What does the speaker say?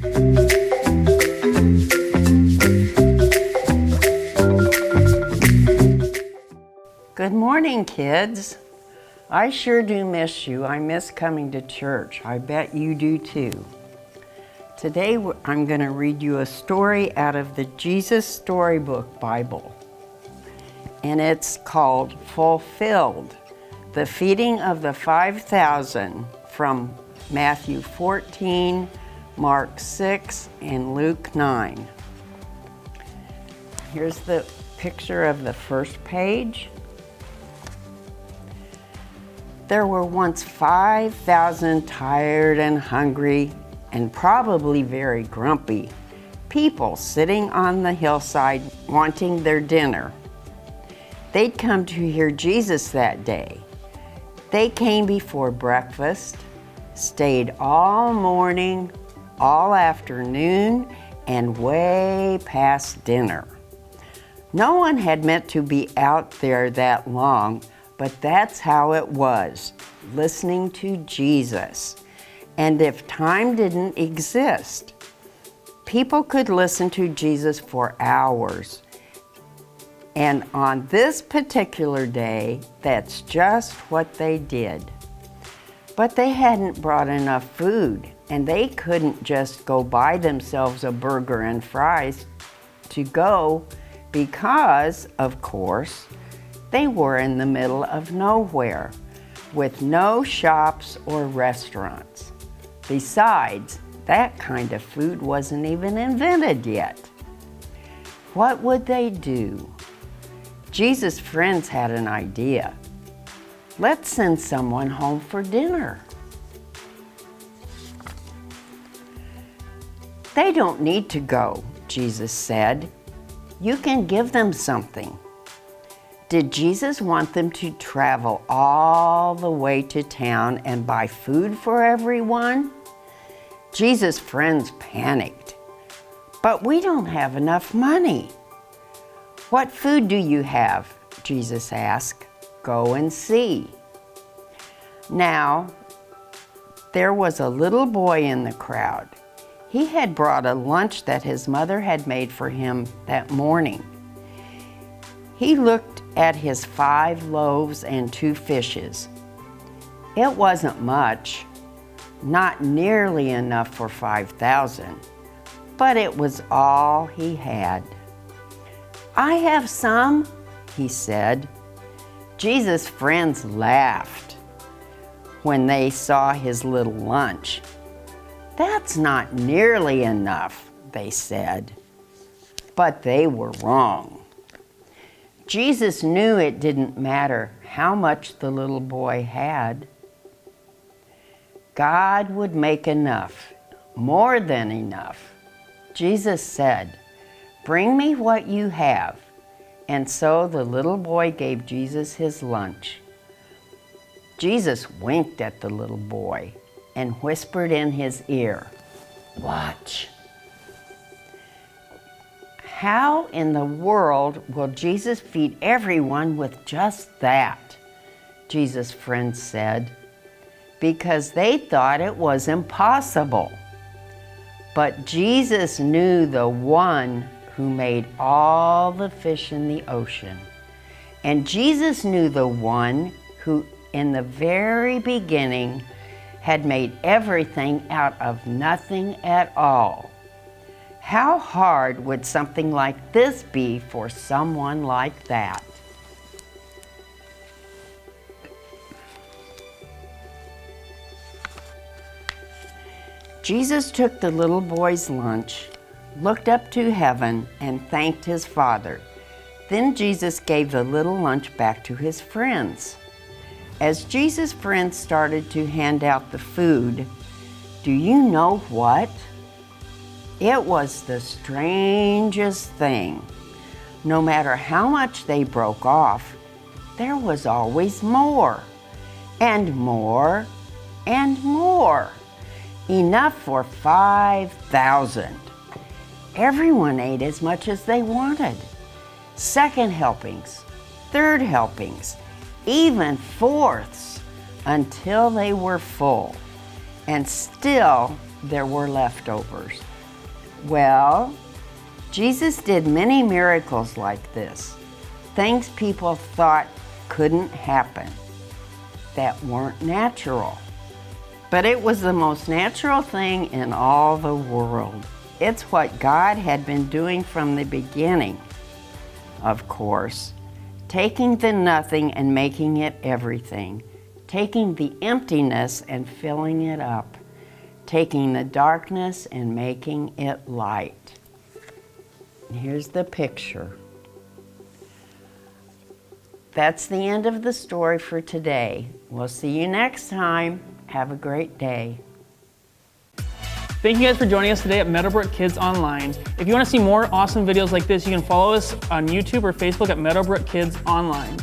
Good morning, kids. I sure do miss you. I miss coming to church. I bet you do too. Today I'm going to read you a story out of the Jesus Storybook Bible. And it's called Fulfilled, the Feeding of the 5,000 from Matthew 14, Mark 6, and Luke 9. Here's the picture of the first page. There were once 5,000 tired and hungry and probably very grumpy people sitting on the hillside wanting their dinner. They'd come to hear Jesus that day. They came before breakfast, stayed all morning, all afternoon, and way past dinner. No one had meant to be out there that long, but that's how it was, listening to Jesus. And if time didn't exist, people could listen to Jesus for hours. And on this particular day, that's just what they did. But they hadn't brought enough food, and they couldn't just go buy themselves a burger and fries to go because, of course, they were in the middle of nowhere with no shops or restaurants. Besides, that kind of food wasn't even invented yet. What would they do? Jesus' friends had an idea. Let's send someone home for dinner. They don't need to go, Jesus said. You can give them something. Did Jesus want them to travel all the way to town and buy food for everyone? Jesus' friends panicked. But we don't have enough money. What food do you have? Jesus asked. Go and see. Now, there was a little boy in the crowd. He had brought a lunch that his mother had made for him that morning. He looked at his 5 loaves and 2 fishes. It wasn't much, not nearly enough for 5,000, but it was all he had. I have some, he said. Jesus' friends laughed when they saw his little lunch. That's not nearly enough, they said. But they were wrong. Jesus knew it didn't matter how much the little boy had. God would make enough, more than enough. Jesus said, "Bring me what you have." And so the little boy gave Jesus his lunch. Jesus winked at the little boy and whispered in his ear, "Watch." How in the world will Jesus feed everyone with just that? Jesus' friends said, because they thought it was impossible. But Jesus knew the one who made all the fish in the ocean. And Jesus knew the one who, in the very beginning, had made everything out of nothing at all. How hard would something like this be for someone like that? Jesus took the little boy's lunch, looked up to heaven, and thanked his Father. Then Jesus gave the little lunch back to his friends. As Jesus' friends started to hand out the food, do you know what? It was the strangest thing. No matter how much they broke off, there was always more, and more, and more. Enough for 5,000. Everyone ate as much as they wanted. Second helpings, third helpings, even fourths, until they were full. And still, there were leftovers. Well, Jesus did many miracles like this, things people thought couldn't happen, that weren't natural. But it was the most natural thing in all the world. It's what God had been doing from the beginning, of course, taking the nothing and making it everything, taking the emptiness and filling it up, taking the darkness and making it light. And here's the picture. That's the end of the story for today. We'll see you next time. Have a great day. Thank you guys for joining us today at Meadowbrook Kids Online. If you want to see more awesome videos like this, you can follow us on YouTube or Facebook at Meadowbrook Kids Online.